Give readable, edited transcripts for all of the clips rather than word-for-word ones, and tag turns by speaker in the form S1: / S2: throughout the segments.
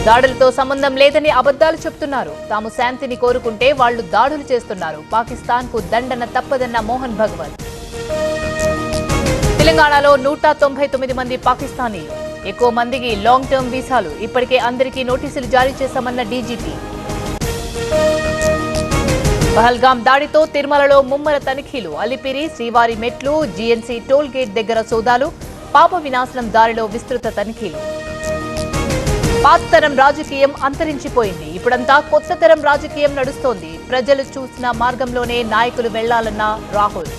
S1: దాడులతో సంబంధం లేదని అబద్ధాలు చెప్తున్నారు. తాము శాంతిని కోరుకుంటే వాళ్లు దాడులు చేస్తున్నారు. పాకిస్తాన్కు దండన తప్పదన్న మోహన్ భగవత్. తెలంగాణలో 199 మంది పాకిస్తానీలు, ఎక్కువ మందికి లాంగ్ టర్మ్ వీసాలు. ఇప్పటికే అందరికీ నోటీసులు జారీ చేశామన్న డీజీపీ. పహల్గాం దాడితో తిరుమలలో ముమ్మర తనిఖీలు. అలిపిరి, శ్రీవారి మెట్లు, జీఎన్సీ టోల్ గేట్ దగ్గర సోదాలు. పాప వినాశనం దారిలో విస్తృత తనిఖీలు. పాతతరం రాజకీయం అంతరించిపోయింది. ఇప్పుడంతా కొత్త తరం రాజకీయం నడుస్తోంది. ప్రజలు చూసిన మార్గంలోనే నాయకులు వెళ్లాలన్న రాహుల్.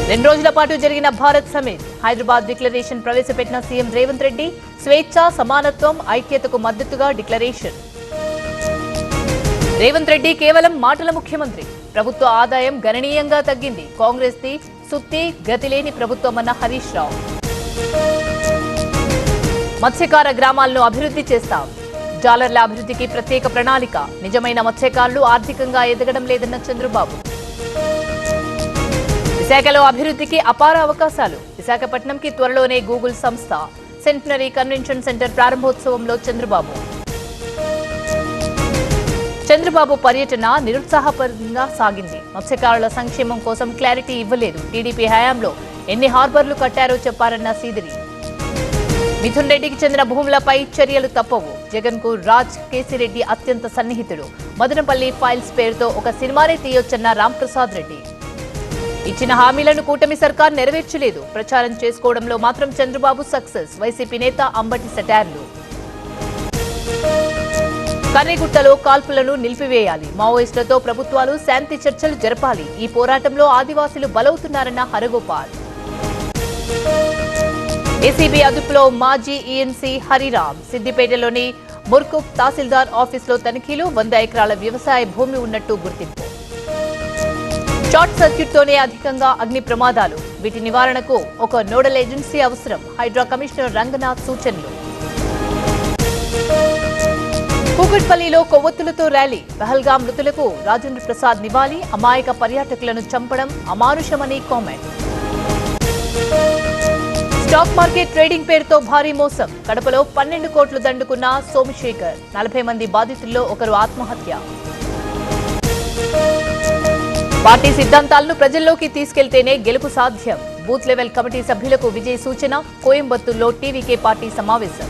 S1: 2 రోజుల పాటు జరిగిన భారత్ సమిట్. హైదరాబాద్ డిక్లరేషన్ ప్రవేశపెట్టిన సీఎం రేవంత్ రెడ్డి. స్వేచ్ఛ, సమానత్వం, ఐక్యతకు మద్దతుగా డిక్లరేషన్. రేవంత్ రెడ్డి కేవలం మాటల ముఖ్యమంత్రి. ప్రభుత్వ ఆదాయం గణనీయంగా తగ్గింది. కాంగ్రెస్ ది సుత్తి గతిలేని ప్రభుత్వమన్న హరీష్ రావు. మత్స్యకార గ్రామాలను అభివృద్ధి చేస్తాం. జాలర్ల అభివృద్ధికి ప్రత్యేక ప్రణాళిక. నిజమైన మత్స్యకారులు ఆర్థికంగా ఎదగడం లేదన్న చంద్రబాబు. విశాఖలో అభివృద్ధికి అపార అవకాశాలు. విశాఖపట్నంకి త్వరలోనే గూగుల్ సంస్థ. సెంటనరీ కన్వెన్షన్ సెంటర్ ప్రారంభోత్సవంలో చంద్రబాబు పర్యటన నిరుత్సాహపరంగా సాగింది. మత్స్యకారుల సంక్షేమం కోసం క్లారిటీ ఇవ్వలేదు. టీడీపీ హయాంలో ఎన్ని హార్బర్లు కట్టారో చెప్పారన్న సీదిరి. మిథున్ రెడ్డికి చెందిన భూములపై చర్యలు తప్పవు. జగన్ కు రాజ్ కేసిరెడ్డి అత్యంత సన్నిహితుడు. మదనపల్లి ఫైల్స్ పేరుతో ఒక సినిమానే తీయొచ్చన్న రాంప్రసాద్ రెడ్డి. ఇచ్చిన హామీలను కూటమి సర్కార్ నెరవేర్చలేదు. ప్రచారం చేసుకోవడంలో మాత్రం చంద్రబాబు సక్సెస్. వైసీపీ నేత అంబటి సెటార్లు. కర్రిగుట్టలో కాల్పులను నిలిపివేయాలి. మావోయిస్టులతో ప్రభుత్వాలు శాంతి చర్చలు జరపాలి. ఈ పోరాటంలో ఆదివాసీలు బలవుతున్నారన్న హరగోపాల్. ఏసీబీ అదుపులో మాజీ ఈఎన్సీ హరిరామ్. సిద్దిపేటలోని ముర్కుక్ తహసీల్దార్ ఆఫీసులో తనిఖీలు. 100 ఎకరాల వ్యవసాయ భూమి ఉన్నట్టు గుర్తింపు. షార్ట్ సర్క్యూట్తోనే అధికంగా అగ్ని ప్రమాదాలు. వీటి నివారణకు ఒక నోడల్ ఏజెన్సీ అవసరం. హైడ్రా కమిషనర్ రంగనాథ్ సూచనలు. కూకట్పల్లిలో కొవ్వొత్తులతో ర్యాలీ. పహల్గాం మృతులకు రాజేంద్ర ప్రసాద్ నివాళి. అమాయక పర్యాటకులను చంపడం అమానుషమని కామెంట్. స్టాక్ మార్కెట్ ట్రేడింగ్ పేరుతో భారీ మోసం. కడపలో 12 కోట్లు దండుకున్న సోమశేఖర్. 40 మంది బాధితుల్లో ఒకరు ఆత్మహత్య. పార్టీ సిద్ధాంతాలను ప్రజల్లోకి తీసుకెళ్తేనే గెలుపు సాధ్యం. బూత్ లెవెల్ కమిటీ సభ్యులకు విజయ్ సూచన. కోయంబత్తూరులో టీవీకే పార్టీ సమావేశం.